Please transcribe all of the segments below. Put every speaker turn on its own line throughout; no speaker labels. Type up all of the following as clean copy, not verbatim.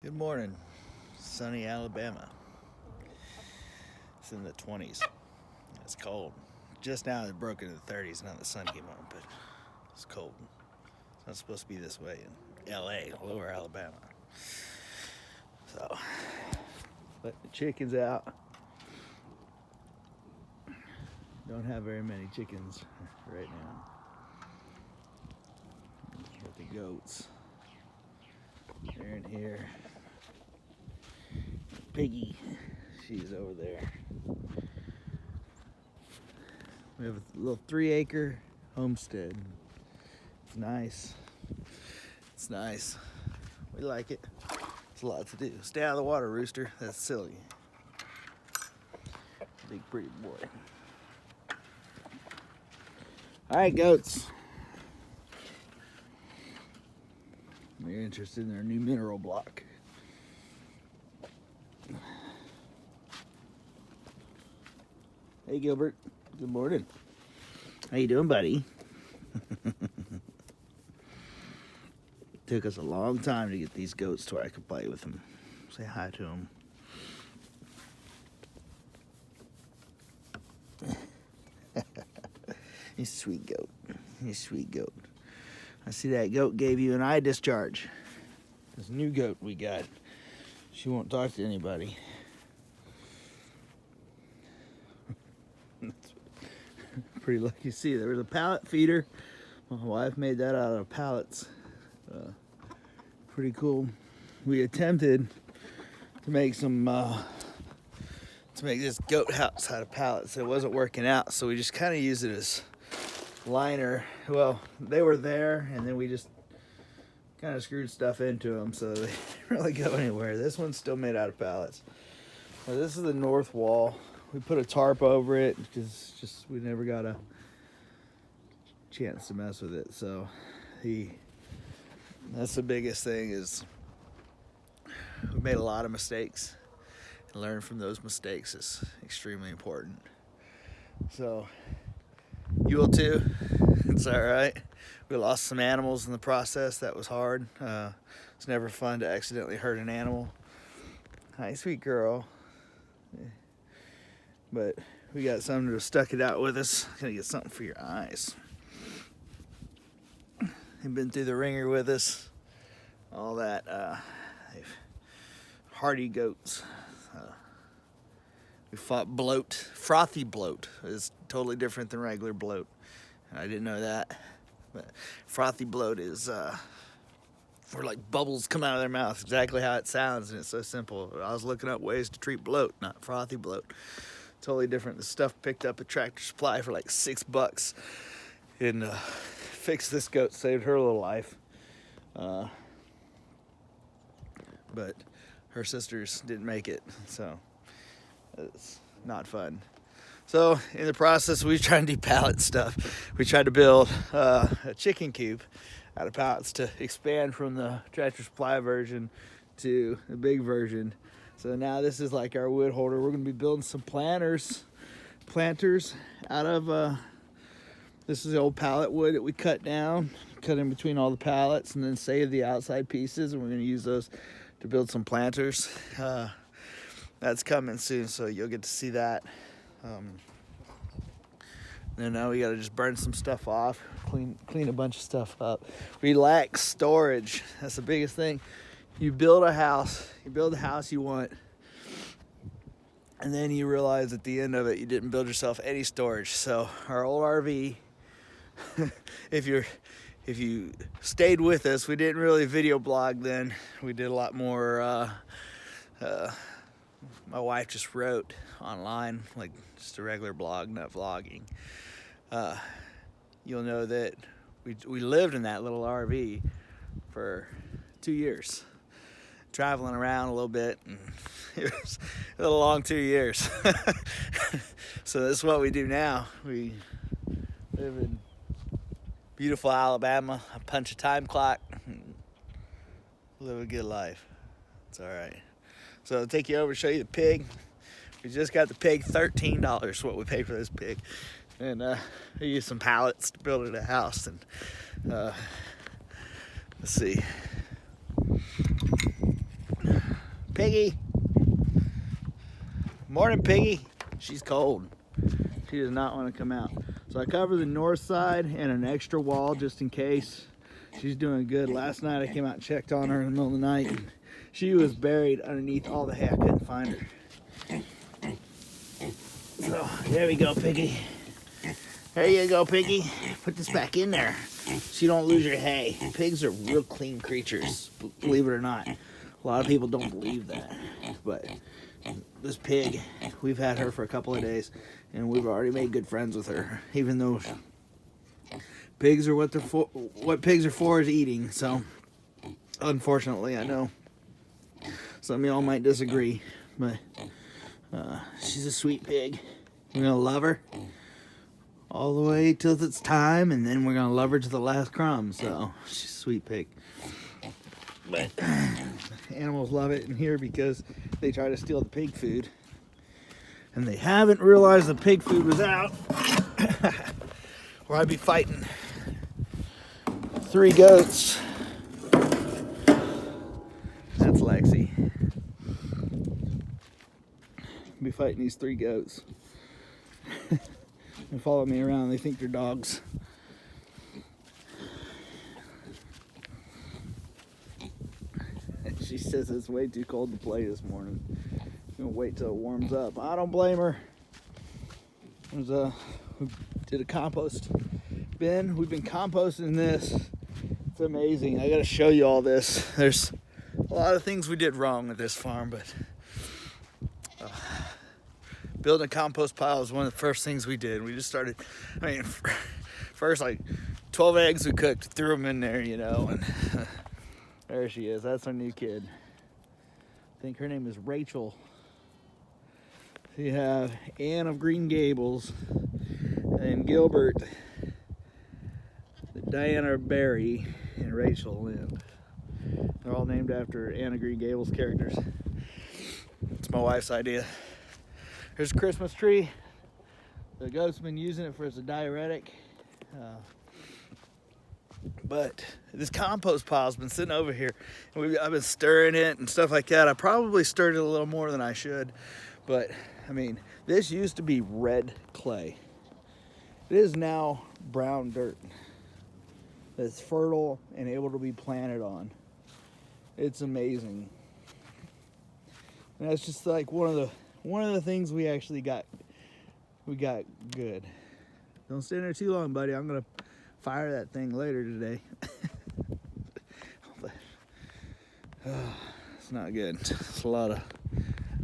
Good morning, sunny Alabama. It's in the 20s. It's cold. Just now it broke into the 30s. Now the sun came on, but it's cold. It's not supposed to be this way in LA, lower Alabama. So, let the chickens out. Don't have very many chickens right now. With the goats. They're in here. Piggy, she's over there. We have a little 3-acre homestead. It's nice. It's nice. We like it. It's a lot to do. Stay out of the water, rooster. That's silly. Big pretty boy. All right, goats. You're interested in our new mineral block. Hey, Gilbert. Good morning. How you doing, buddy? Took us a long time to get these goats to where I could play with them. Say hi to them. You sweet goat. You sweet goat. I see that goat gave you an eye discharge. This new goat we got, she won't talk to anybody. Pretty lucky to see. There was a pallet feeder. My wife made that out of pallets. Pretty cool. We attempted to make this goat house out of pallets. It wasn't working out, so we just kind of used it as liner. Well, they were there, and then we just kind of screwed stuff into them, so they didn't really go anywhere. This one's still made out of pallets. Well, this is the north wall. We put a tarp over it because just we never got a chance to mess with it. So that's the biggest thing is we made a lot of mistakes, and learn from those mistakes is extremely important. So you will too. It's all right. We lost some animals in the process. That was hard. It's never fun to accidentally hurt an animal. Hi, sweet girl. But we got something to stuck it out with us. Gonna get something for your eyes. They've been through the ringer with us. All that. Hardy goats. We fought bloat. Frothy bloat is totally different than regular bloat. I didn't know that. But frothy bloat is where like bubbles come out of their mouth. Exactly how it sounds, and it's so simple. I was looking up ways to treat bloat, not frothy bloat. Totally different. The stuff picked up at Tractor Supply for like $6 and fixed this goat, saved her little life. But her sisters didn't make it, so it's not fun. So in the process, we tried to do pallet stuff. We tried to build a chicken coop out of pallets to expand from the Tractor Supply version to the big version. So now this is like our wood holder. We're going to be building some planters out of, this is the old pallet wood that we cut down, cut in between all the pallets, and then save the outside pieces. And we're going to use those to build some planters. That's coming soon, so you'll get to see that. And now we got to just burn some stuff off, clean a bunch of stuff up. Relax storage. That's the biggest thing. You build a house you want, and then you realize at the end of it you didn't build yourself any storage. So our old RV, if you stayed with us, we didn't really video blog then. We did a lot more. My wife just wrote online, like just a regular blog, not vlogging. You'll know that we lived in that little RV for 2 years. Traveling around a little bit, and it was a little long 2 years. So this is what we do now. We live in beautiful Alabama. I punch a time clock, and live a good life. It's all right. So I'll take you over, show you the pig. We just got the pig, $13 what we paid for this pig. And we used some pallets to build it a house. And let's see. Piggy. Morning, Piggy. She's cold. She does not want to come out. So I cover the north side and an extra wall just in case. She's doing good. Last night I came out and checked on her in the middle of the night. And she was buried underneath all the hay. I couldn't find her. So there we go, Piggy. There you go, Piggy. Put this back in there so you don't lose your hay. Pigs are real clean creatures, believe it or not. A lot of people don't believe that. But this pig, we've had her for a couple of days, and we've already made good friends with her. Even though pigs are what they're for, what pigs are for is eating. So, unfortunately, I know some of y'all might disagree, but she's a sweet pig. We're gonna love her all the way till it's time, and then we're gonna love her to the last crumb. So she's a sweet pig. But animals love it in here because they try to steal the pig food, and they haven't realized the pig food was out, or I'd be fighting 3 goats. That's Lexi. I'd be fighting these 3 goats. They follow me around. They think they're dogs. She says it's way too cold to play this morning. I'm gonna wait till it warms up. I don't blame her. We did a compost bin. We've been composting this. It's amazing. I gotta show you all this. There's a lot of things we did wrong with this farm, but building a compost pile was one of the first things we did. We just started, first like 12 eggs we cooked, threw them in there, and there she is. That's our new kid. I think her name is Rachel. You have Anne of Green Gables and Gilbert, Diana Barry, and Rachel Lynn. They're all named after Anne of Green Gables characters. It's my wife's idea. Here's a Christmas tree. The goat's been using it as a diuretic. But this compost pile's been sitting over here. And I've been stirring it and stuff like that. I probably stirred it a little more than I should. But, this used to be red clay. It is now brown dirt that's fertile and able to be planted on. It's amazing. And that's just like one of the things we actually got good. Don't stand there too long, buddy. I'm gonna fire that thing later today. It's not good. It's a lot of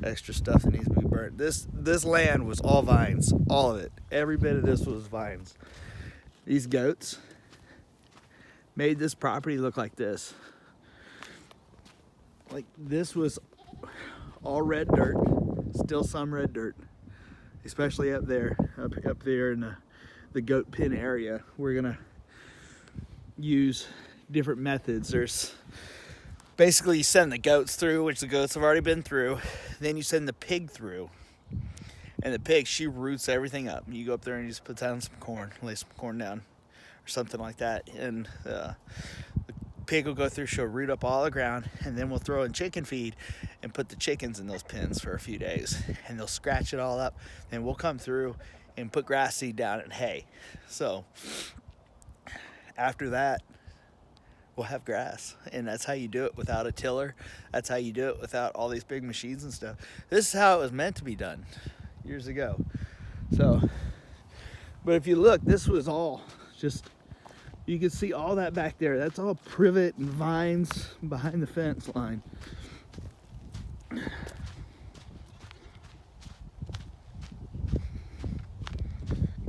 extra stuff that needs to be burnt. This land was all vines, all of it. Every bit of this was vines. These goats made this property look like this. Like this was all red dirt, still some red dirt, especially up there in the goat pen area. We're gonna use different methods. There's basically you send the goats through, which the goats have already been through. Then you send the pig through, and the pig, she roots everything up. You go up there and you just put down some corn, lay some corn down, or something like that, and the pig will go through, she'll root up all the ground, and then we'll throw in chicken feed and put the chickens in those pens for a few days, and they'll scratch it all up. Then we'll come through and put grass seed down and hay. So after that, we'll have grass, and that's how you do it without a tiller. That's how you do it without all these big machines and stuff. This is how it was meant to be done years ago. So, but if you look, this was all just, you can see all that back there. That's all privet and vines behind the fence line.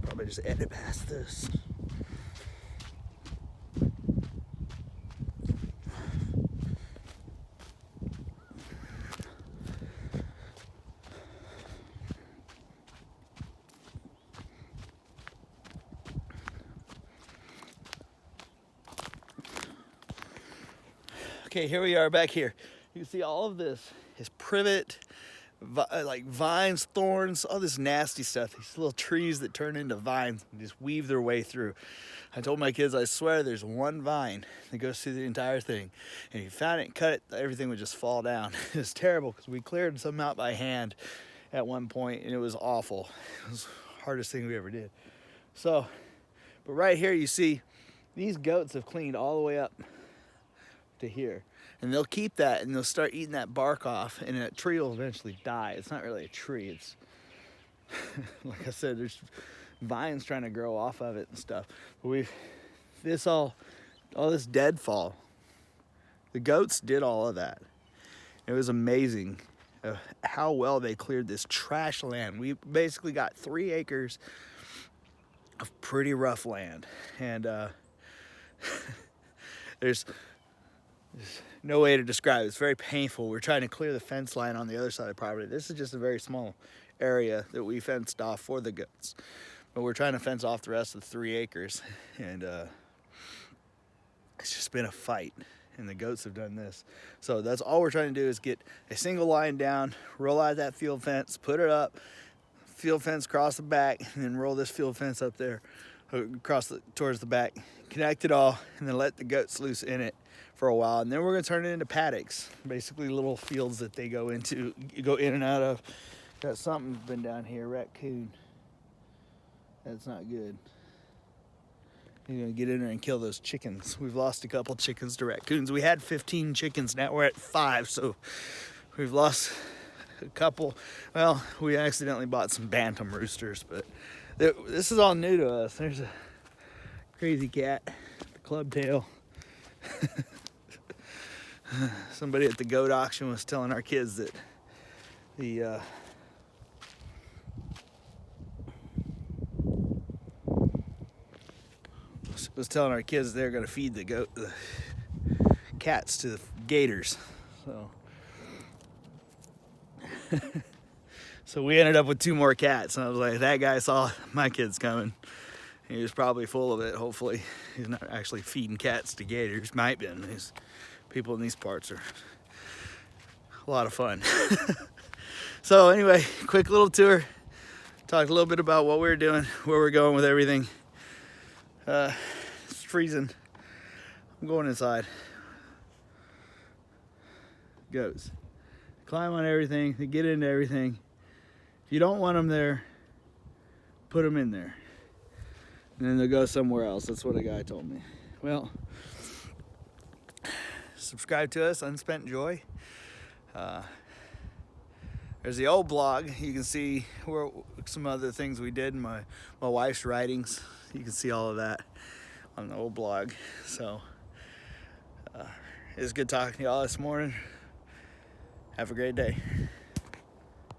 Probably just edit past this. Okay, here we are back here. You can see all of this is privet, like vines, thorns, all this nasty stuff. These little trees that turn into vines and just weave their way through. I told my kids, I swear there's one vine that goes through the entire thing. And if you found it and cut it, everything would just fall down. It was terrible because we cleared some out by hand at one point and it was awful. It was the hardest thing we ever did. So, but right here you see these goats have cleaned all the way up to here. And they'll keep that and they'll start eating that bark off and that tree will eventually die. It's not really a tree. It's, like I said, there's vines trying to grow off of it and stuff. But all this deadfall, the goats did all of that. It was amazing how well they cleared this trash land. We basically got 3 acres of pretty rough land. And there's no way to describe it. It's very painful. We're trying to clear the fence line on the other side of the property. This is just a very small area that we fenced off for the goats. But we're trying to fence off the rest of the 3 acres. And it's just been a fight. And the goats have done this. So that's all we're trying to do is get a single line down, roll out that field fence, put it up, field fence across the back, and then roll this field fence up there towards the back, connect it all, and then let the goats loose in it for a while. And then we're going to turn it into paddocks, basically little fields that they go in and out of. Got something's been down here, raccoon. That's not good. You're going to get in there and kill those chickens. We've lost a couple chickens to raccoons. We had 15 chickens, now we're at 5, so we've lost a couple. Well, we accidentally bought some bantam roosters, but this is all new to us. There's a crazy cat, the club tail. Somebody at the goat auction was telling our kids that they're going to feed the cats to the gators. So we ended up with 2 more cats, and I was like, that guy saw my kids coming. He was probably full of it. Hopefully he's not actually feeding cats to gators. Might be. These people in these parts are a lot of fun. So anyway, quick little tour. Talked a little bit about what we're doing, where we're going with everything. It's freezing. I'm going inside. Goats climb on everything, they get into everything. If you don't want them there, put them in there, and then they'll go somewhere else. That's what a guy told me. Well, subscribe to us, Unspent Joy. There's the old blog. You can see some other things we did in my wife's writings. You can see all of that on the old blog. So it was good talking to y'all this morning. Have a great day.